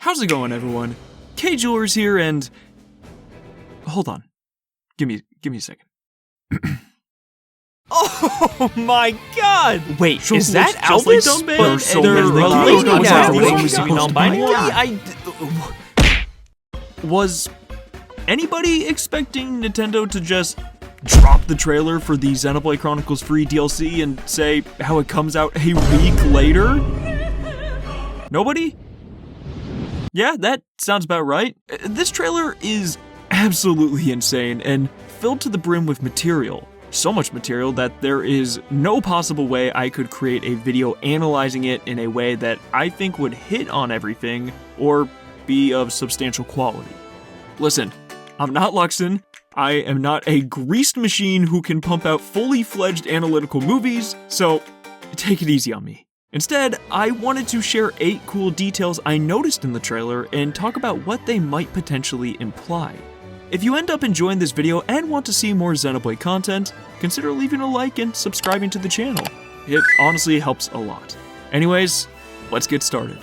How's it going, everyone? K Jewelers here, and hold on. Give me a second. Oh my God! Wait, Shulk is that looks Albus? just like But Dumbledore. they're related related now. now. Was it non-binary? Was anybody expecting Nintendo to just drop the trailer for the Xenoblade Chronicles free DLC and say how it comes out a week later? Nobody? Yeah, that sounds about right. This trailer is absolutely insane and filled to the brim with material. So much material that there is no possible way I could create a video analyzing it in a way that I think would hit on everything or be of substantial quality. Listen, I'm not Luxin. I am not a greased machine who can pump out fully fledged analytical movies, so take it easy on me. Instead, I wanted to share 8 cool details I noticed in the trailer and talk about what they might potentially imply. If you end up enjoying this video and want to see more Xenoblade content, consider leaving a like and subscribing to the channel. It honestly helps a lot. Anyways, let's get started.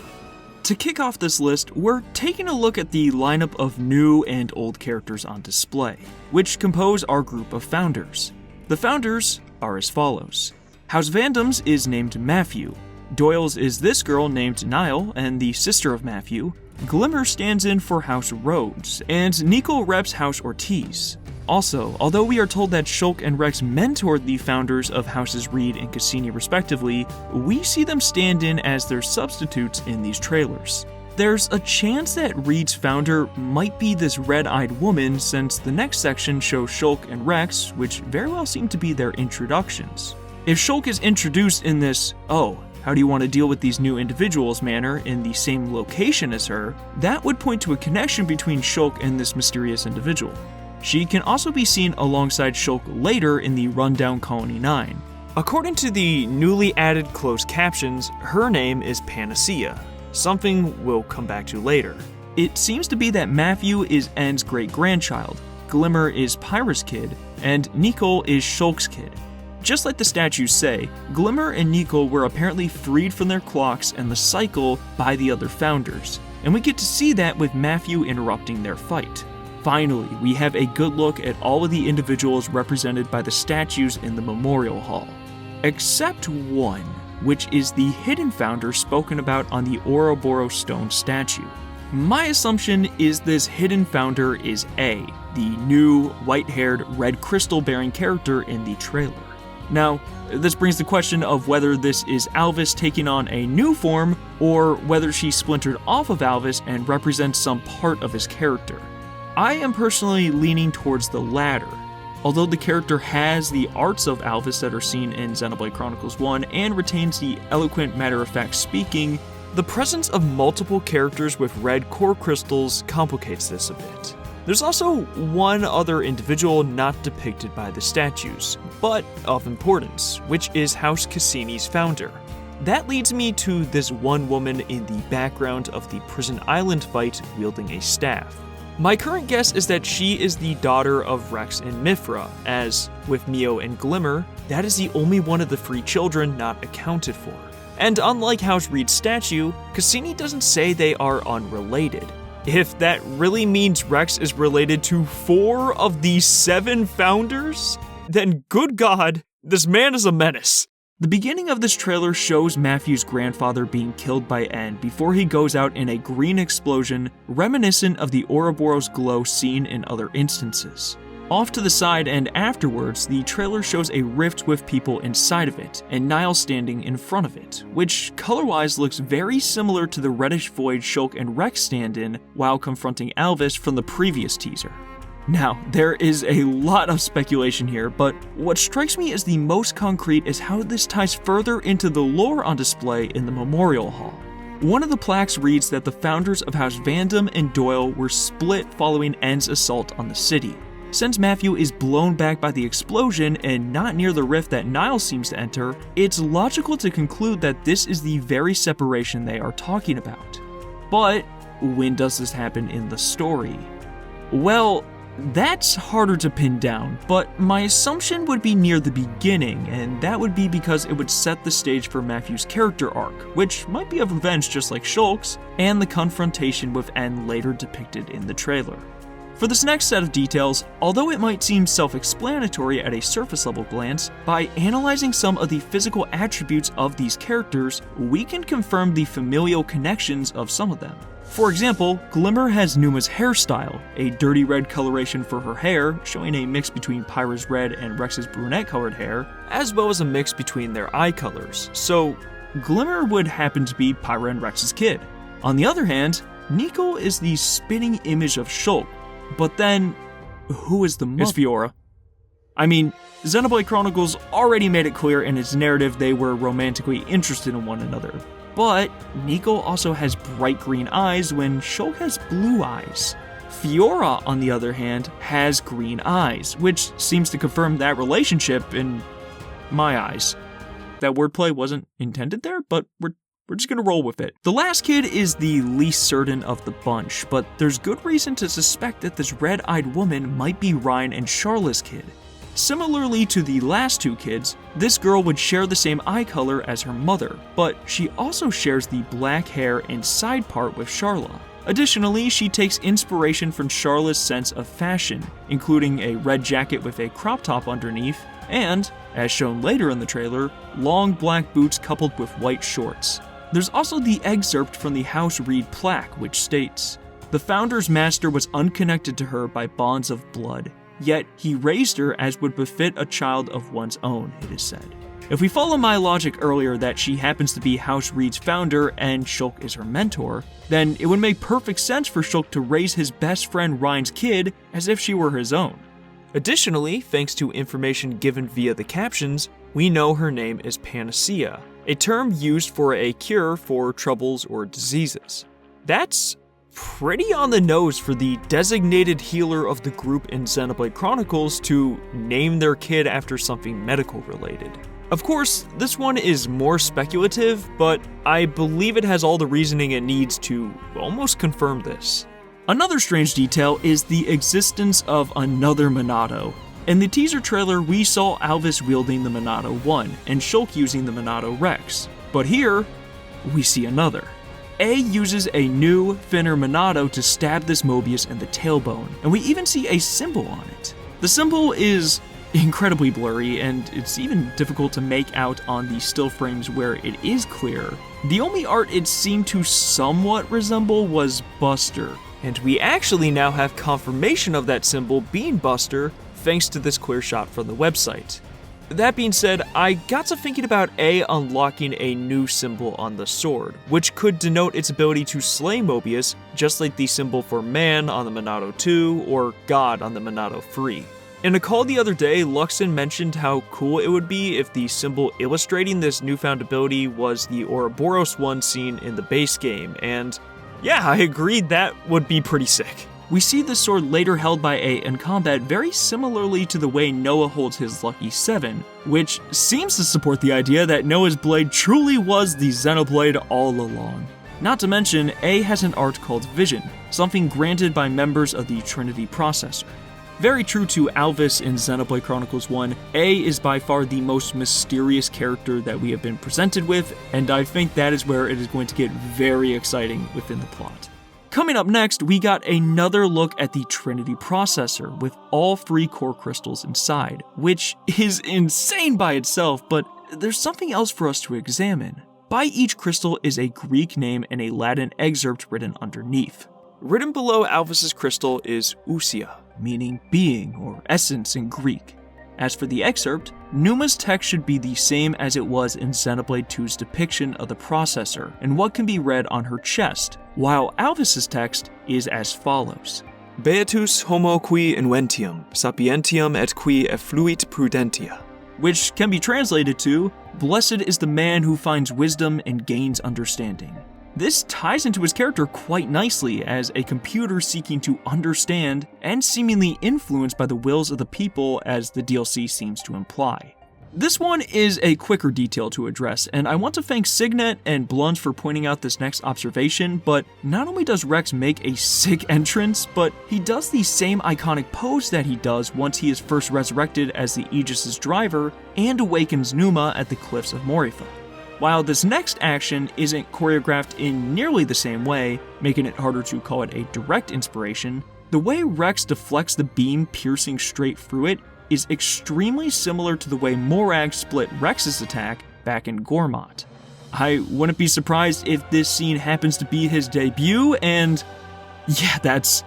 To kick off this list, we're taking a look at the lineup of new and old characters on display, which compose our group of founders. The founders are as follows. House Vandom's is named Matthew. Doyle's is this girl named Niall and the sister of Matthew. Glimmer stands in for House Rhodes, and Nico reps House Ortiz. Also, although we are told that Shulk and Rex mentored the founders of Houses Reed and Cassini respectively, we see them stand in as their substitutes in these trailers. There's a chance that Reed's founder might be this red-eyed woman since the next section shows Shulk and Rex, which very well seem to be their introductions. If Shulk is introduced in this, how do you want to deal with these new individuals manner in the same location as her, that would point to a connection between Shulk and this mysterious individual. She can also be seen alongside Shulk later in the rundown Colony 9. According to the newly added closed captions, her name is Panacea, something we'll come back to later. It seems to be that Matthew is N's great-grandchild, Glimmer is Pyra's kid, and Nicole is Shulk's kid. Just like the statues say, Glimmer and Nicole were apparently freed from their clocks and the cycle by the other founders, and we get to see that with Matthew interrupting their fight. Finally, we have a good look at all of the individuals represented by the statues in the Memorial Hall. Except one, which is the hidden founder spoken about on the Ouroboros stone statue. My assumption is this hidden founder is A, the new, white-haired, red crystal-bearing character in the trailer. Now, this brings the question of whether this is Alvis taking on a new form, or whether she splintered off of Alvis and represents some part of his character. I am personally leaning towards the latter. Although the character has the arts of Alvis that are seen in Xenoblade Chronicles 1 and retains the eloquent matter-of-fact speaking, the presence of multiple characters with red core crystals complicates this a bit. There's also one other individual not depicted by the statues, but of importance, which is House Cassini's founder. That leads me to this one woman in the background of the Prison Island fight wielding a staff. My current guess is that she is the daughter of Rex and Mithra, as, with Mio and Glimmer, that is the only one of the 3 children not accounted for. And unlike House Reed's statue, Cassini doesn't say they are unrelated. If that really means Rex is related to 4 of the 7 founders, then good God, this man is a menace. The beginning of this trailer shows Matthew's grandfather being killed by N before he goes out in a green explosion reminiscent of the Ouroboros glow seen in other instances. Off to the side and afterwards, the trailer shows a rift with people inside of it, and Niall standing in front of it, which color-wise looks very similar to the reddish void Shulk and Rex stand in while confronting Alvis from the previous teaser. Now, there is a lot of speculation here, but what strikes me as the most concrete is how this ties further into the lore on display in the Memorial Hall. One of the plaques reads that the founders of House Vandom and Doyle were split following N's assault on the city. Since Matthew is blown back by the explosion and not near the rift that Niall seems to enter, it's logical to conclude that this is the very separation they are talking about. But when does this happen in the story? Well, That's harder to pin down, but my assumption would be near the beginning, and that would be because it would set the stage for Matthew's character arc, which might be of revenge just like Shulk's, and the confrontation with N later depicted in the trailer. For this next set of details, although it might seem self-explanatory at a surface level glance, by analyzing some of the physical attributes of these characters, we can confirm the familial connections of some of them. For example, Glimmer has Numa's hairstyle, a dirty red coloration for her hair, showing a mix between Pyra's red and Rex's brunette-colored hair, as well as a mix between their eye colors, so Glimmer would happen to be Pyra and Rex's kid. On the other hand, Nico is the spitting image of Shulk, but then, who is the mother? It's Fiora. I mean, Xenoblade Chronicles already made it clear in its narrative they were romantically interested in one another. But Nico also has bright green eyes when Shulk has blue eyes. Fiora, on the other hand, has green eyes, which seems to confirm that relationship in my eyes. That wordplay wasn't intended there, but we're just gonna roll with it. The last kid is the least certain of the bunch, but there's good reason to suspect that this red-eyed woman might be Ryan and Charla's kid. Similarly to the last two kids, this girl would share the same eye color as her mother, but she also shares the black hair and side part with Charla. Additionally, she takes inspiration from Charla's sense of fashion, including a red jacket with a crop top underneath, and, as shown later in the trailer, long black boots coupled with white shorts. There's also the excerpt from the House Reed plaque, which states, "The Founder's master was unconnected to her by bonds of blood, yet he raised her as would befit a child of one's own," it is said. If we follow my logic earlier that she happens to be House Reed's founder and Shulk is her mentor, then it would make perfect sense for Shulk to raise his best friend Ryan's kid as if she were his own. Additionally, thanks to information given via the captions, we know her name is Panacea, a term used for a cure for troubles or diseases. That's pretty on the nose for the designated healer of the group in Xenoblade Chronicles to name their kid after something medical related. Of course, this one is more speculative, but I believe it has all the reasoning it needs to almost confirm this. Another strange detail is the existence of another Monado. In the teaser trailer, we saw Alvis wielding the Monado 1 and Shulk using the Monado Rex. But here, we see another. A uses a new, thinner Monado to stab this Mobius in the tailbone, and we even see a symbol on it. The symbol is incredibly blurry, and it's even difficult to make out on the still frames where it is clear. The only art it seemed to somewhat resemble was Buster, and we actually now have confirmation of that symbol being Buster thanks to this clear shot from the website. That being said, I got to thinking about A unlocking a new symbol on the sword, which could denote its ability to slay Mobius, just like the symbol for man on the Monado 2 or God on the Monado 3. In a call the other day, Luxin mentioned how cool it would be if the symbol illustrating this newfound ability was the Ouroboros one seen in the base game, and yeah, I agreed that would be pretty sick. We see this sword later held by A in combat very similarly to the way Noah holds his Lucky 7, which seems to support the idea that Noah's blade truly was the Xenoblade all along. Not to mention, A has an art called Vision, something granted by members of the Trinity Processor. Very true to Alvis in Xenoblade Chronicles 1, A is by far the most mysterious character that we have been presented with, and I think that is where it is going to get very exciting within the plot. Coming up next, we got another look at the Trinity Processor with all 3 core crystals inside, which is insane by itself, but there's something else for us to examine. By each crystal is a Greek name and a Latin excerpt written underneath. Written below Alvis's crystal is ousia, meaning being or essence in Greek. As for the excerpt, Numa's text should be the same as it was in Xenoblade 2's depiction of the processor and what can be read on her chest, while Alvis's text is as follows. Beatus homo qui inventium, sapientiam et qui effluit prudentia. Which can be translated to, Blessed is the man who finds wisdom and gains understanding. This ties into his character quite nicely as a computer seeking to understand and seemingly influenced by the wills of the people as the DLC seems to imply. This one is a quicker detail to address, and I want to thank SiG-Net and BlunZ for pointing out this next observation, but not only does Rex make a sick entrance, but he does the same iconic pose that he does once he is first resurrected as the Aegis' driver and awakens Numa at the cliffs of Morifa. While this next action isn't choreographed in nearly the same way, making it harder to call it a direct inspiration, the way Rex deflects the beam piercing straight through it is extremely similar to the way Morag split Rex's attack back in Gormott. I wouldn't be surprised if this scene happens to be his debut, and yeah, that's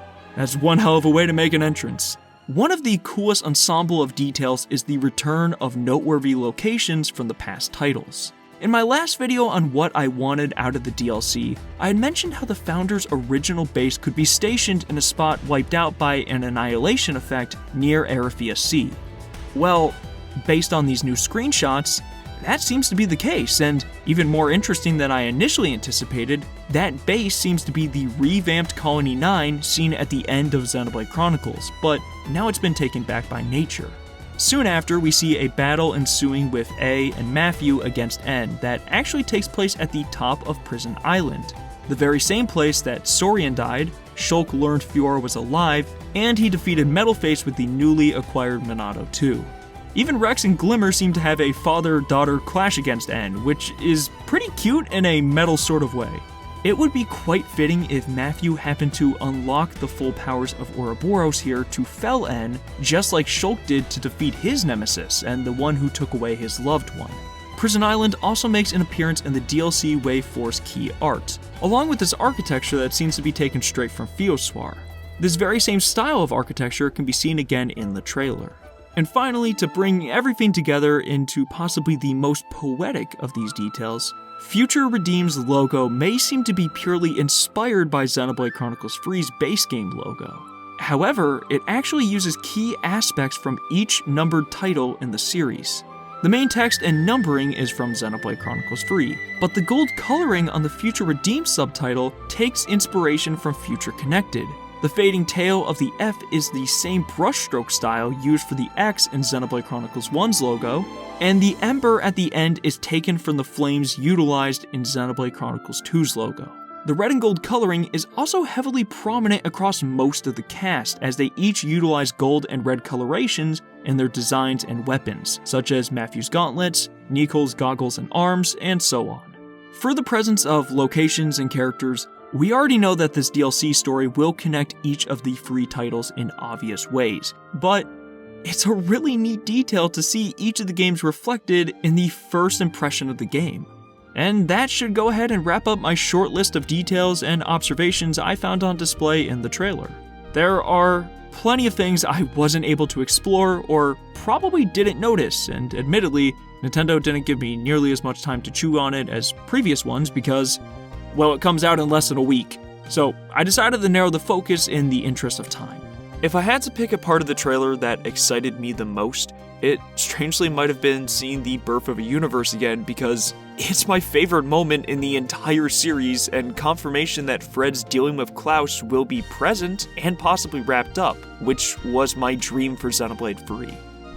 one hell of a way to make an entrance. One of the coolest ensemble of details is the return of noteworthy locations from the past titles. In my last video on what I wanted out of the DLC, I had mentioned how the Founder's original base could be stationed in a spot wiped out by an annihilation effect near Arafia Sea. Well, based on these new screenshots, that seems to be the case, and even more interesting than I initially anticipated, that base seems to be the revamped Colony 9 seen at the end of Xenoblade Chronicles, but now it's been taken back by nature. Soon after, we see a battle ensuing with A and Matthew against N that actually takes place at the top of Prison Island, the very same place that Saurian died, Shulk learned Fiora was alive, and he defeated Metalface with the newly acquired Monado 2. Even Rex and Glimmer seem to have a father-daughter clash against N, which is pretty cute in a metal sort of way. It would be quite fitting if Matthew happened to unlock the full powers of Ouroboros here to fell N, just like Shulk did to defeat his nemesis and the one who took away his loved one. Prison Island also makes an appearance in the DLC Wave Force key art, along with this architecture that seems to be taken straight from Feoswar. This very same style of architecture can be seen again in the trailer. And finally, to bring everything together into possibly the most poetic of these details, Future Redeem's logo may seem to be purely inspired by Xenoblade Chronicles 3's base game logo. However, it actually uses key aspects from each numbered title in the series. The main text and numbering is from Xenoblade Chronicles 3, but the gold coloring on the Future Redeem subtitle takes inspiration from Future Connected. The fading tail of the F is the same brushstroke style used for the X in Xenoblade Chronicles 1's logo, and the ember at the end is taken from the flames utilized in Xenoblade Chronicles 2's logo. The red and gold coloring is also heavily prominent across most of the cast, as they each utilize gold and red colorations in their designs and weapons, such as Matthew's gauntlets, Nicole's goggles and arms, and so on. For the presence of locations and characters, we already know that this DLC story will connect each of the free titles in obvious ways, but it's a really neat detail to see each of the games reflected in the first impression of the game. And that should go ahead and wrap up my short list of details and observations I found on display in the trailer. There are plenty of things I wasn't able to explore or probably didn't notice, and admittedly, Nintendo didn't give me nearly as much time to chew on it as previous ones because, well, it comes out in less than a week, so I decided to narrow the focus in the interest of time. If I had to pick a part of the trailer that excited me the most, it strangely might have been seeing the birth of a universe again, because it's my favorite moment in the entire series and confirmation that Fred's dealing with Klaus will be present and possibly wrapped up, which was my dream for Xenoblade 3.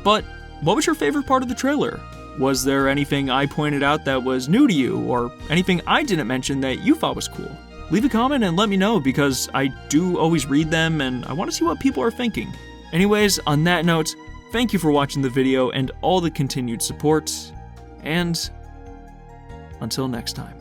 But what was your favorite part of the trailer? Was there anything I pointed out that was new to you, or anything I didn't mention that you thought was cool? Leave a comment and let me know, because I do always read them and I want to see what people are thinking. Anyways, on that note, thank you for watching the video and all the continued support, and until next time.